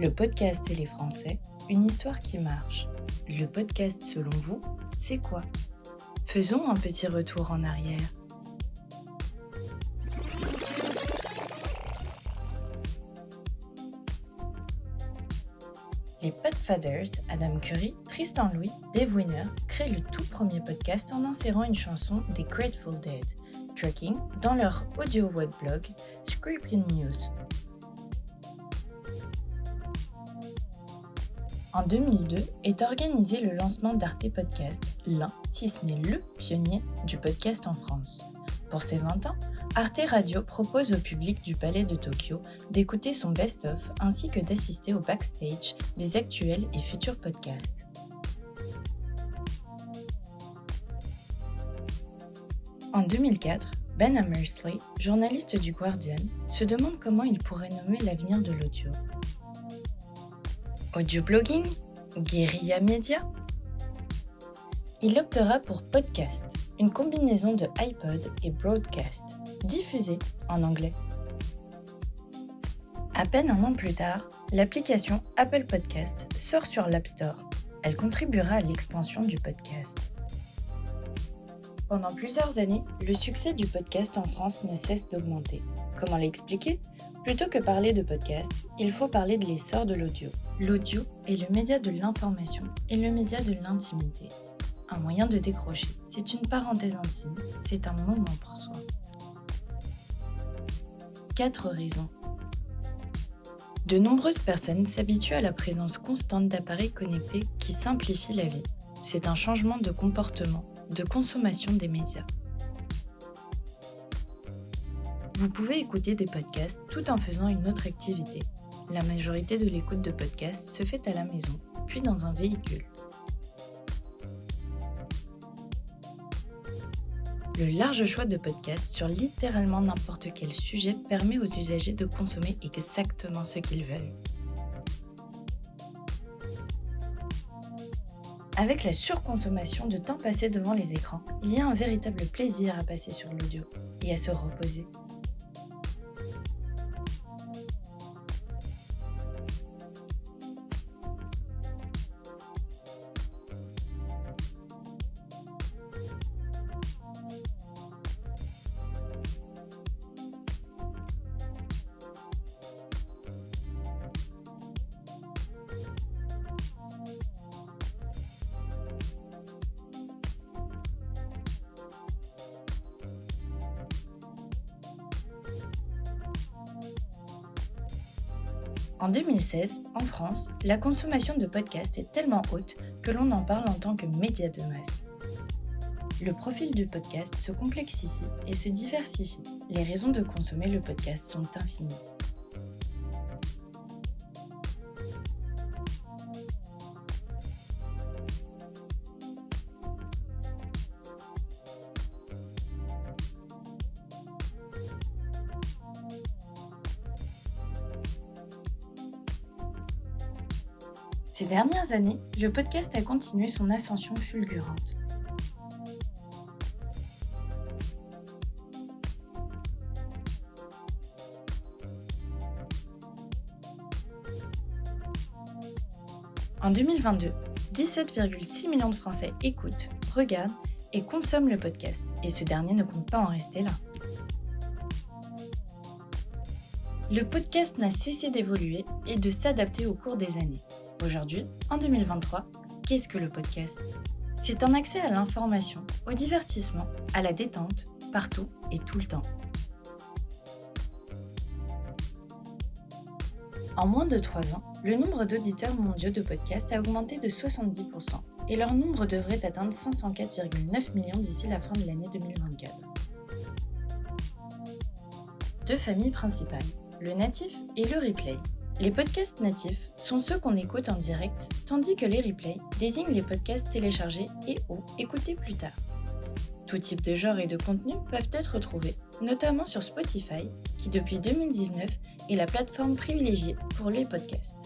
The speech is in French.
Le podcast et les Français, une histoire qui marche. Le podcast, selon vous, c'est quoi ? Faisons un petit retour en arrière. Les Podfathers, Adam Curry, Tristan Louis, Dave Winner, créent le tout premier podcast en insérant une chanson des Grateful Dead, Trucking, dans leur audio webblog Scripting News. En 2002 est organisé le lancement d'Arte Podcast, l'un, si ce n'est le pionnier du podcast en France. Pour ses 20 ans, Arte Radio propose au public du Palais de Tokyo d'écouter son best-of ainsi que d'assister au backstage des actuels et futurs podcasts. En 2004, Ben Hammersley, journaliste du Guardian, se demande comment il pourrait nommer l'avenir de l'audio. Audio-blogging ? Guérilla média ? Il optera pour podcast, une combinaison de iPod et broadcast, diffusé en anglais. À peine un an plus tard, l'application Apple Podcast sort sur l'App Store. Elle contribuera à l'expansion du podcast. Pendant plusieurs années, le succès du podcast en France ne cesse d'augmenter. Comment l'expliquer ? Plutôt que parler de podcast, il faut parler de l'essor de l'audio. L'audio est le média de l'information et le média de l'intimité. Un moyen de décrocher, c'est une parenthèse intime, c'est un moment pour soi. 4 raisons. De nombreuses personnes s'habituent à la présence constante d'appareils connectés qui simplifient la vie. C'est un changement de comportement, de consommation des médias. Vous pouvez écouter des podcasts tout en faisant une autre activité. La majorité de l'écoute de podcasts se fait à la maison, puis dans un véhicule. Le large choix de podcasts sur littéralement n'importe quel sujet permet aux usagers de consommer exactement ce qu'ils veulent. Avec la surconsommation de temps passé devant les écrans, il y a un véritable plaisir à passer sur l'audio et à se reposer. En 2016, en France, la consommation de podcasts est tellement haute que l'on en parle en tant que média de masse. Le profil du podcast se complexifie et se diversifie. Les raisons de consommer le podcast sont infinies. Ces dernières années, le podcast a continué son ascension fulgurante. En 2022, 17,6 millions de Français écoutent, regardent et consomment le podcast, et ce dernier ne compte pas en rester là. Le podcast n'a cessé d'évoluer et de s'adapter au cours des années. Aujourd'hui, en 2023, qu'est-ce que le podcast ? C'est un accès à l'information, au divertissement, à la détente, partout et tout le temps. En moins de 3 ans, le nombre d'auditeurs mondiaux de podcasts a augmenté de 70% et leur nombre devrait atteindre 504,9 millions d'ici la fin de l'année 2024. 2 familles principales, le natif et le replay. Les podcasts natifs sont ceux qu'on écoute en direct, tandis que les replays désignent les podcasts téléchargés et ou écoutés plus tard. Tout type de genre et de contenu peuvent être retrouvés, notamment sur Spotify, qui depuis 2019 est la plateforme privilégiée pour les podcasts.